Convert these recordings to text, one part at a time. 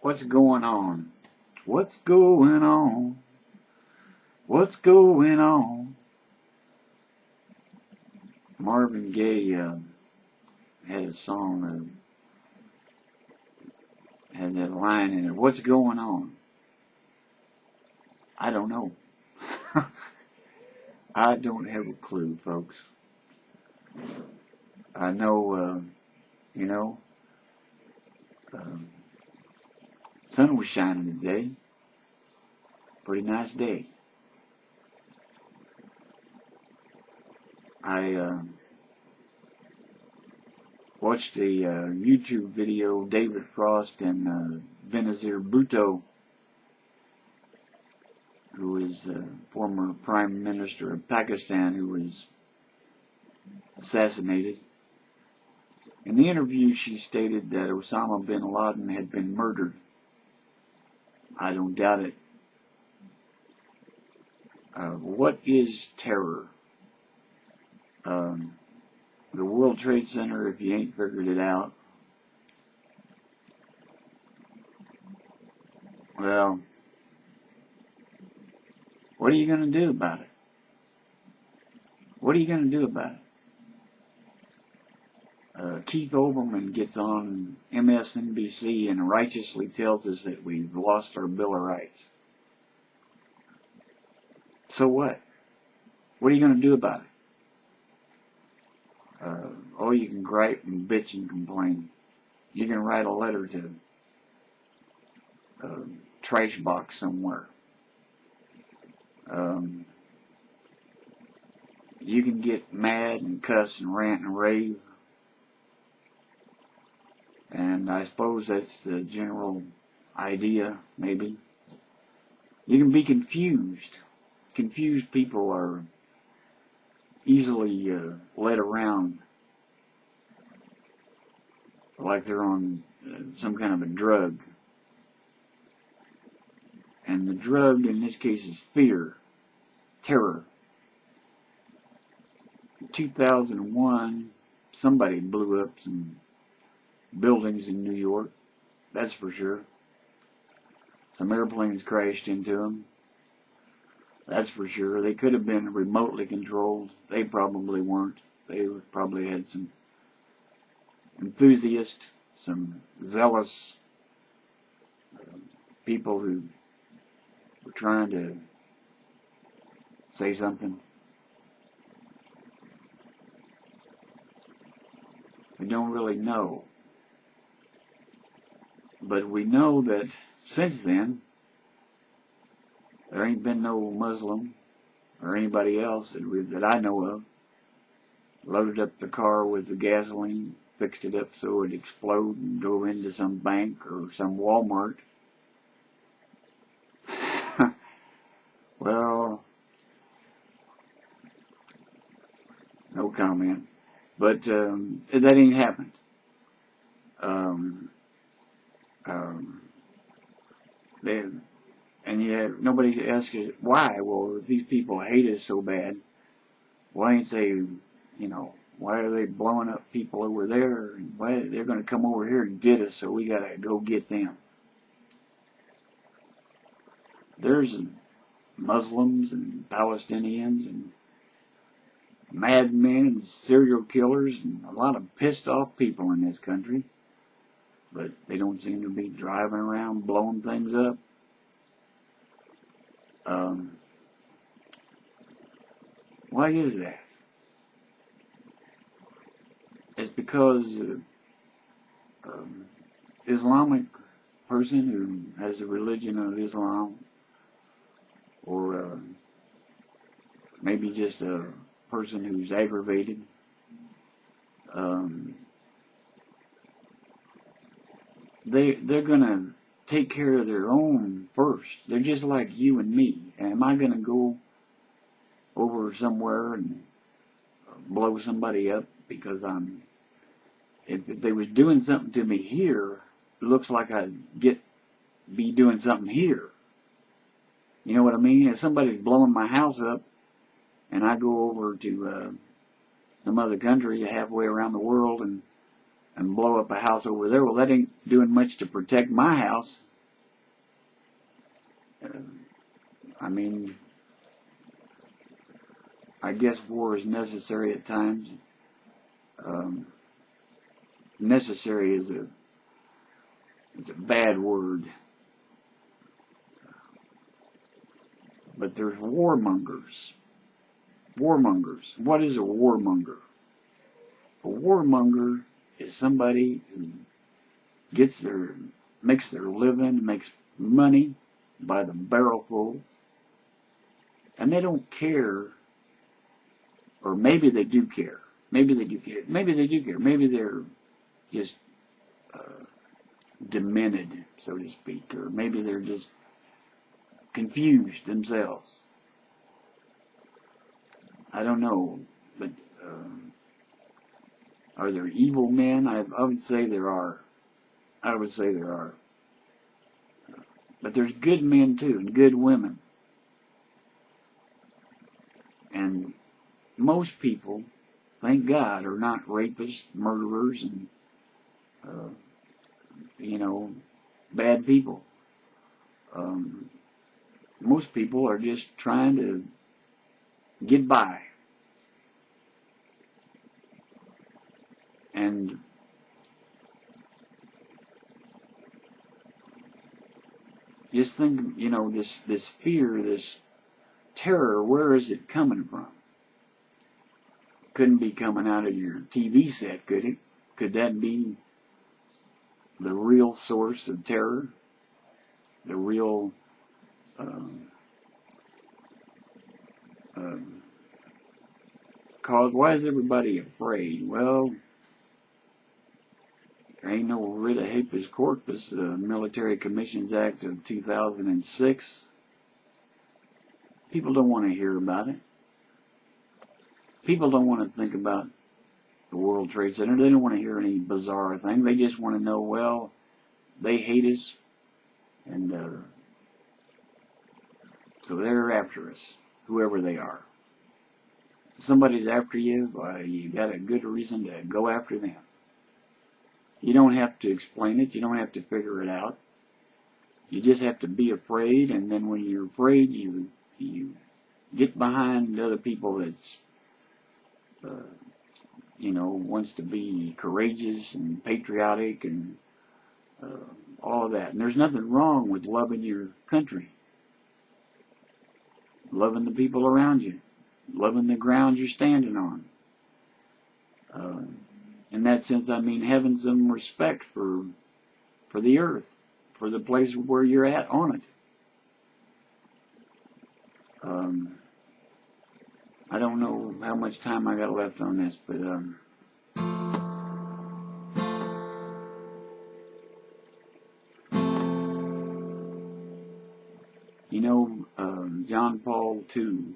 What's going on? What's going on? What's going on? Marvin Gaye had a song that had that line in it. What's going on? I don't know. I don't have a clue, folks. I know, sun was shining today. Pretty nice day. I watched a YouTube video of David Frost and Benazir Bhutto, who is former Prime Minister of Pakistan, who was assassinated. In the interview, she stated that Osama bin Laden had been murdered. I don't doubt it. What is terror? The World Trade Center, if you ain't figured it out. Well, what are you going to do about it? What are you going to do about it? Keith Olbermann gets on MSNBC and righteously tells us that we've lost our Bill of Rights. So what? What are you going to do about it? Oh, you can gripe and bitch and complain. You can write a letter to a trash box somewhere. You can get mad and cuss and rant and rave. And I suppose that's the general idea, maybe. You can be confused. Confused people are easily led around like they're on some kind of a drug. And the drug in this case is fear, terror. In 2001, somebody blew up some buildings in New York, that's for sure. Some airplanes crashed into them, that's for sure. They could have been remotely controlled. They probably weren't. They probably had some enthusiasts, some zealous people who were trying to say something. We don't really know. But we know that since then, there ain't been no Muslim or anybody else that I know of loaded up the car with the gasoline, fixed it up so it'd explode and drove into some bank or some Walmart. Well, no comment. But that ain't happened. And yet nobody asks you why. Well, if these people hate us so bad, why ain't they, why are they blowing up people over there? And why they're going to come over here and get us, so we got to go get them. There's Muslims and Palestinians and madmen and serial killers and a lot of pissed off people in this country, but they don't seem to be driving around blowing things up. Why is that? It's because Islamic person who has the religion of Islam, or maybe just a person who's aggravated, they're gonna take care of their own first. They're just like you and me. Am I gonna go over somewhere and blow somebody up because if they was doing something to me here, it looks like I'd be doing something here. You know what I mean? If somebody's blowing my house up and I go over to some other country halfway around the world and blow up a house over there, well, that ain't doing much to protect my house. I mean, I guess war is necessary at times. Um, necessary is it's a bad word, but there's warmongers. Warmongers. What is a warmonger? A warmonger is somebody who makes their living, makes money by the barrelfuls, and they don't care, or maybe they do care. Maybe they do care. Maybe they do care. Maybe they're just demented, so to speak, or maybe they're just confused themselves. I don't know, but are there evil men? I would say there are. I would say there are. But there's good men too, and good women. And most people, thank God, are not rapists, murderers, and, bad people. Most people are just trying to get by. And just think, this fear, this terror, where is it coming from? Couldn't be coming out of your TV set, could it? Could that be the real source of terror? The real cause? Why is everybody afraid? Well, there ain't no writ of habeas corpus, the Military Commissions Act of 2006. People don't want to hear about it. People don't want to think about the World Trade Center. They don't want to hear any bizarre thing. They just want to know, well, they hate us, and so they're after us, whoever they are. If somebody's after you, well, you got a good reason to go after them. You don't have to explain it. You don't have to figure it out. You just have to be afraid, and then when you're afraid, you get behind other people that's wants to be courageous and patriotic and all of that. And there's nothing wrong with loving your country, loving the people around you, loving the ground you're standing on. In that sense, I mean having some respect for the earth, for the place where you're at on it. I don't know how much time I got left on this, but John Paul II,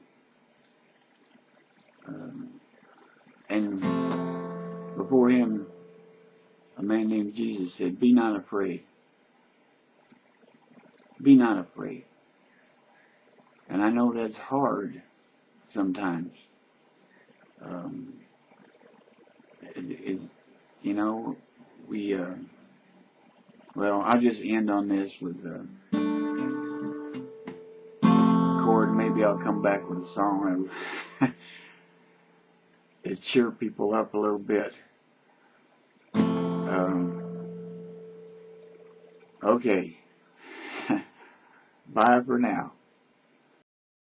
and before him, a man named Jesus said, "Be not afraid. Be not afraid." And I know that's hard sometimes. I'll just end on this with a chord. Maybe I'll come back with a song to cheer people up a little bit. Okay. Bye for now.